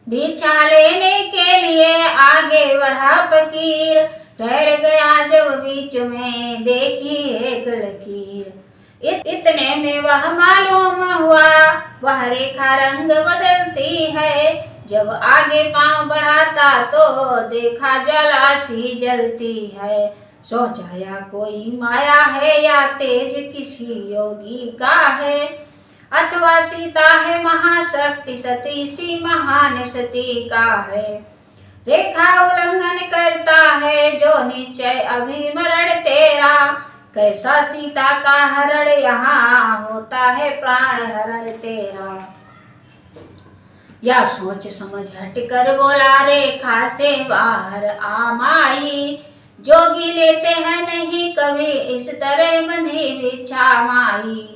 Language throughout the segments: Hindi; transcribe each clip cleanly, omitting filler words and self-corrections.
भिक्षा लेने के लिए आगे बढ़ा फकीर, ठहर गया जब बीच में देखी एक लकीर। इतने में वह मालूम हुआ वह रेखा रंग बदलती है, जब आगे पांव बढ़ाता तो देखा ज्वाला सी जलती है। सोचा या कोई माया है या तेज किसी योगी का है, अथवा सीता है महाशक्ति सती सी महान सती का है। रेखा उल्लंघन करता है जो निश्चय अभिमरण तेरा, कैसा सीता का हरण यहाँ होता है प्राण हरण तेरा। या सोच समझ हटकर बोला रेखा से बाहर आ माई, जोगी लेते हैं नहीं कभी इस तरह बंधी भिक्षा माई।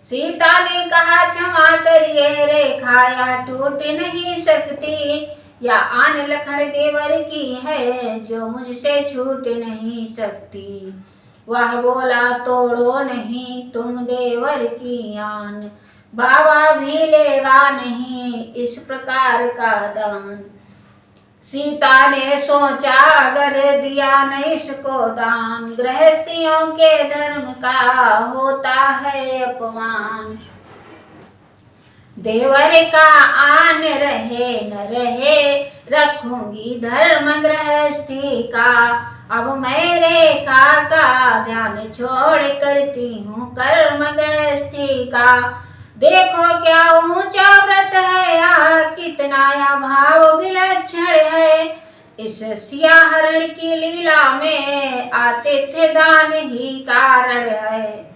सीता ने कहा क्षमा करिए रेखा या टूट नहीं सकती, या आन लखन देवर की है जो मुझसे छूट नहीं सकती। वह बोला तोड़ो नहीं तुम देवर की आन, बाबा भी लेगा नहीं इस प्रकार का दान। सीता ने सोचा अगर दिया न इसको दान, गृहस्थियों के धर्म का होता है अपमान। देवर का आन रहे न रहे रखूंगी धर्म गृहस्थी का, अब मैं रेखा का ध्यान छोड़ करती हूँ कर्म गृहस्थी का। देखो क्या ऊंचा व्रत है या कितना या भाव विलक्षण है, इस सिया हरण की लीला में आते थे दान ही कारण है।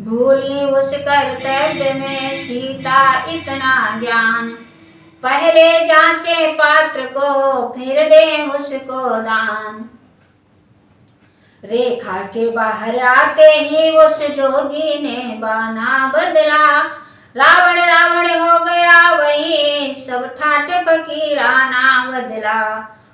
भूली उस कर्तव्य में सीता इतना ज्ञान, पहले जांचे पात्र को फिर दे उसको दान। रेखा के बाहर आते ही उस जोगी ने बाना बदला, रावण रावण हो गया वही सब ठाट फकीराना बदला।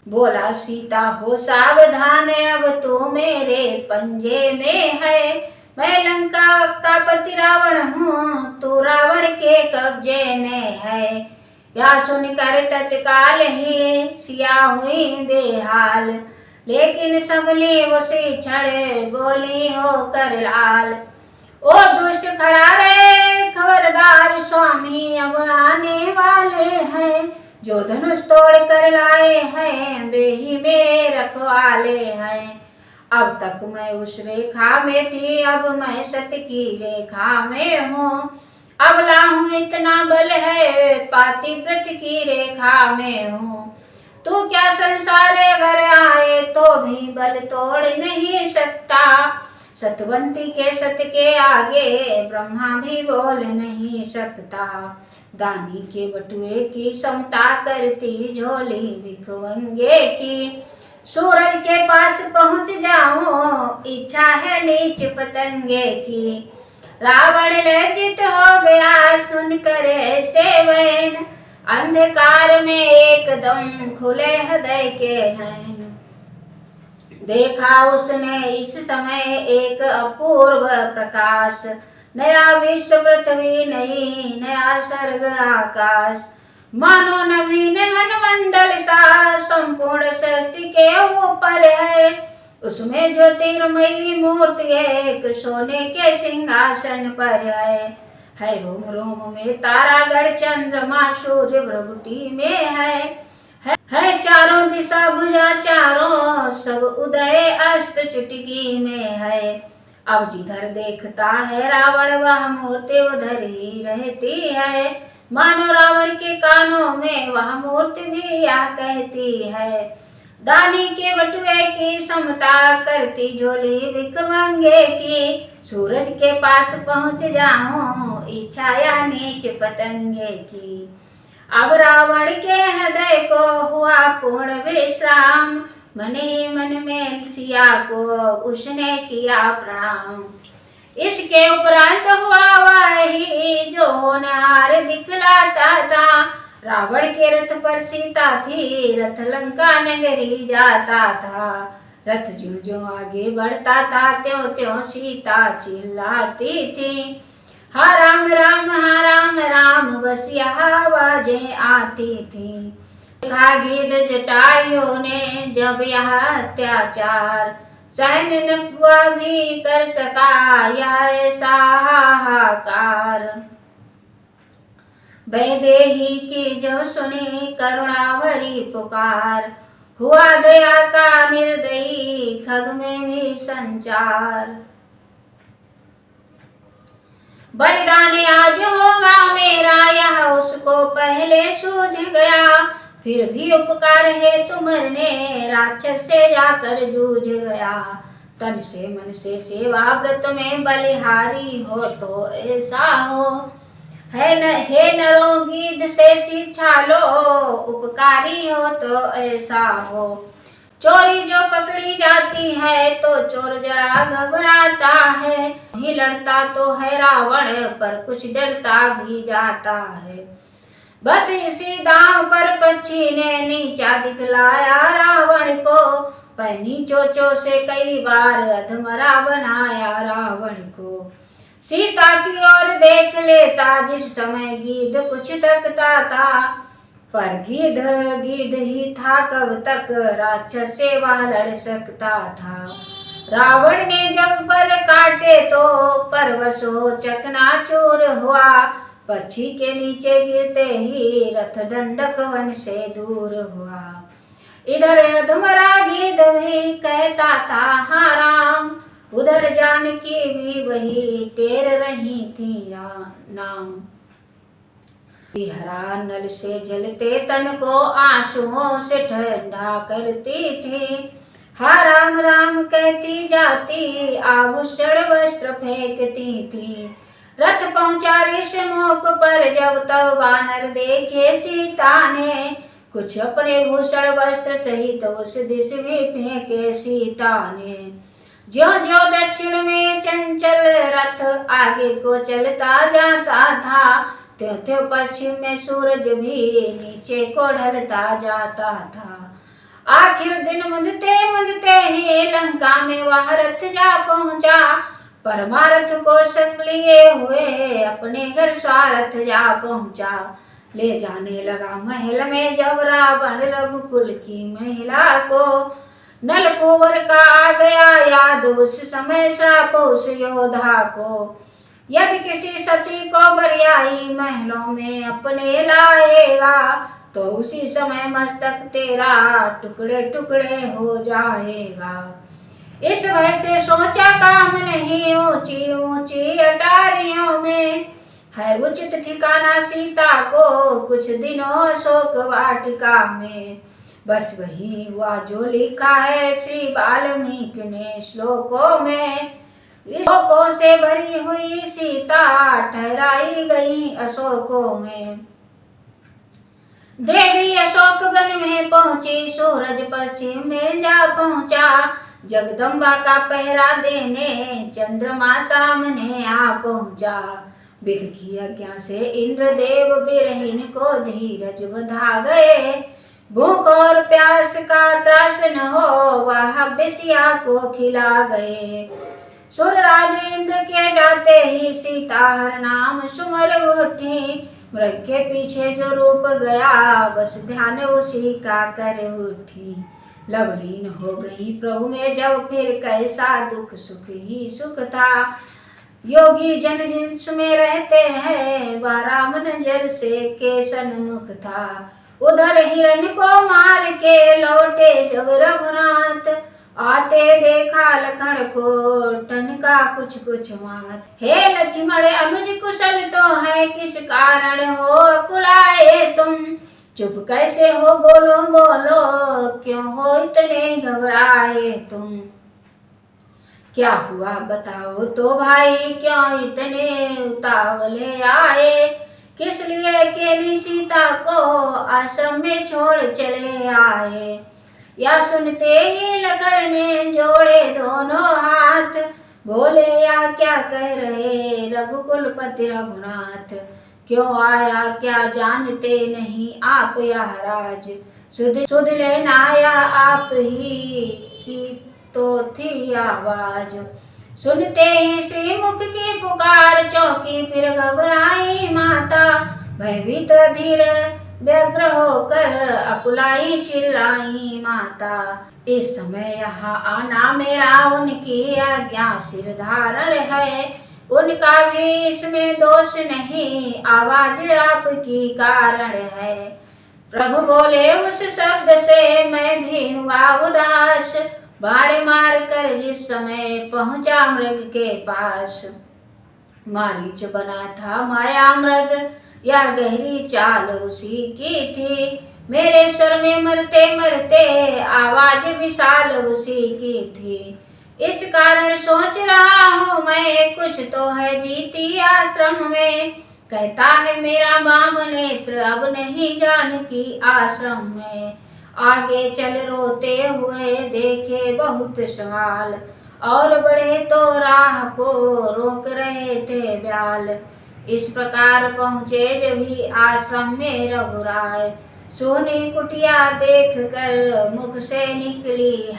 बोला सीता हो सावधान अब तू मेरे पंजे में है, मैं लंका का पति रावण हूँ तू रावण के कब्जे में है। या सुनकर तत्काल ही सिया हुई बेहाल, लेकिन संभली उसी क्षण बोली होकर लाल। ओ दुष्ट खड़ा रे खबरदार स्वामी अब आने वाले हैं, जो धनुष तोड़ कर लाए हैं वे ही मेरे रखवाले हैं। अब तक मैं उस रेखा में थी अब मैं सत्य की रेखा में हूँ, अबला हूँ इतना बल है पातिव्रत की रेखा में हूँ। तू क्या संसार अगर आए तो भी बल तोड़ नहीं सकता, सतवंती के सत के आगे ब्रह्मा भी बोल नहीं सकता। दानी के बटुए की समता करती झोली भिखमंगे की, सूरज के पास पहुंच जाऊं इच्छा है नीच पतंगे की। रावण लज्जित हो गया सुनकर ऐसे वैन, अंधकार में एकदम खुले हृदय के नैन। देखा उसने इस समय एक अपूर्व प्रकाश, नया विश्व पृथ्वी नई नया स्वर्ग आकाश। मानो नवीन घन मंडल सा संपूर्ण सृष्टि के ऊपर है, उसमें ज्योतिर्मयी मूर्ति एक सोने के सिंहासन पर है रोम रोम में तारागढ़ चंद्रमा सूर्य भ्रगुटी में है चारों दिशा भुजा चारों सब उदय अस्त चुटकी में है। अब जिधर देखता है रावण वह मूर्ति उधर ही रहती है, मानो रावण के कानों में वह मूर्ति भी यह कहती है। दानी के बटुए की समता करती झोली भिखमंगे की, सूरज के पास पहुंच जाऊं इच्छा या नीच पतंगे की। अब रावण के हृदय को हुआ पूर्ण विश्राम, मन ही मन में सिया को उसने किया प्रणाम। इसके उपरांत हुआ वही जो होनहार दिखलाता था, रावण के रथ पर सीता थी रथ लंका नगरी जाता था। रथ ज्यों ज्यों आगे बढ़ता था त्यों त्यों सीता चिल्लाती थी, हा राम राम बस यह आवाजें आती थी। देखा गिद्ध जटायुओं ने जब यह अत्याचार, सहन न हुआ भी कर सका यह ऐसा हाहाकार। वैदेही की जब सुनी करुणा भरी पुकार, हुआ दया का निर्दयी खग में भी संचार। बलिदान आज होगा मेरा यह उसको पहले सूझ गया, फिर भी उपकार है तुमने राक्षस से जाकर जूझ गया। तन से मन से सेवा व्रत में बलिहारी हो तो ऐसा हो, हे नरों गिद्ध से शिक्षा लो उपकारी हो तो ऐसा हो। चोरी जो पकड़ी जाती है तो चोर जरा घबराता है, नहीं लड़ता तो है रावण पर कुछ डरता भी जाता है। बस इसी दांव पर पक्षी ने नीचा दिखलाया रावण को, पैनी चोचों से कई बार अधमरा बनाया रावण को। सीता की ओर देख लेता जिस समय गिद्ध कुछ तकता था, पर गिद्ध ही था कब तक राक्षस से वह लड़ सकता था। रावण ने जब पर काटे तो परवश हो चकनाचूर हुआ, पक्षी के नीचे गिरते ही रथ दंडक वन से दूर हुआ। इधर अधमरा गिद्ध भी कहता था हाँ राम, उधर जानकी भी वही टेर रही थी नाम। हरा नल से जलते तन को आंसुओं से ठंडा करती थी, हा राम राम कहती जाती आभूषण वस्त्र फेंकती थी। रथ पहुंचा ऋषमुख पर जब तब वानर देखे सीता ने, कुछ अपने भूषण वस्त्र सहित उस दिश भी फेंके सीता ने। ज्यों ज्यों दक्षिण में चंचल रथ आगे को चलता जाता था, त्यों त्यों पश्चिम में सूरज भी नीचे को ढलता जाता था। आखिर दिन मुंदते मुंदते ही लंका में वह रथ जा पहुंचा, परमारथ को संग लिए हुए अपने घर सारथ जा पहुंचा। ले जाने लगा महल में जब रावण रघुकुल की महिला को, नलकुवर का आ गया याद उस समय श्राप उस योद्धा को। यदि किसी सती को बरियाई महलों में अपने लाएगा, तो उसी समय मस्तक तेरा टुकड़े टुकड़े हो जाएगा। इस भय से सोचा काम नहीं ऊंची ऊंची अटारियों में, है उचित ठिकाना सीता को कुछ दिनों शोक वाटिका में। बस वही हुआ जो लिखा है श्री वाल्मीकि ने श्लोकों में, शोकों से भरी हुई सीता ठहराई गई अशोकों में। देवी अशोक वन में पहुंची, सूरज पश्चिम में जा पहुंचा, जगदम्बा का पहरा देने चंद्रमा सामने आ पहुंचा। विधि की आज्ञा से इंद्रदेव बिरहिन को धीरज बंधा गए, भूख और प्यास का त्रास न हो वह बेसिया को खिला गए। सुरराज इंद्र के जाते ही सीता हर नाम सुमर उठी, मृग के पीछे जो रूप गया बस ध्यान उसी का कर उठी। लवलीन हो गई प्रभु में जब फिर कैसा दुख सुख ही सुख था, योगी जन जिसमें रहते हैं वह राम नजर से के सन्मुख था। उधर हिरण को मार के लौटे जब रघुनाथ, आते देखा लखन को टनका कुछ कुछ मात। हे लक्ष्मण अनुज कुशल तो है किस कारण हो कुलाए तुम, चुप कैसे हो बोलो बोलो क्यों हो इतने घबराए तुम। क्या हुआ बताओ तो भाई क्यों इतने उतावले आए, किस लिए अकेली सीता को आश्रम में छोड़ चले आए। या सुनते ही लखन ने जोड़े दोनों हाथ, बोले या क्या कह रहे रघुकुलपति रघुनाथ। क्यों आया क्या जानते नहीं आप यह राज, सुध लेना आया आप ही की तो थी आवाज। सुनते ही श्रीमुख की पुकार चौकी फिर घबराई माता, भयभीत धीर व्यग्र होकर अकुलाई चिल्लाई माता। इस समय यहाँ आना मेरा उनकी आज्ञा सिर धारण है, उनका भी इसमें दोष नहीं, आवाज आपकी कारण है। प्रभु बोले उस शब्द से मैं भी हुआ उदास, बाण मार कर जिस समय पहुंचा मृग के पास। मारीच बना था माया मृग, या गहरी चाल उसी की थी, मेरे सर में मरते मरते आवाज विशाल उसी की थी। इस कारण सोच रहा हूँ मैं, कुछ तो है बीती आश्रम में, कहता है मेरा बाम नेत्र अब नहीं जानकी आश्रम में। आगे चल रोते हुए देखे बहुत सवाल, और बड़े तो राह को रोक रहे थे ब्याल। इस प्रकार पहुँचे जब भी आश्रम में रघुराय, सोने कुटिया देख कर मुख से निकली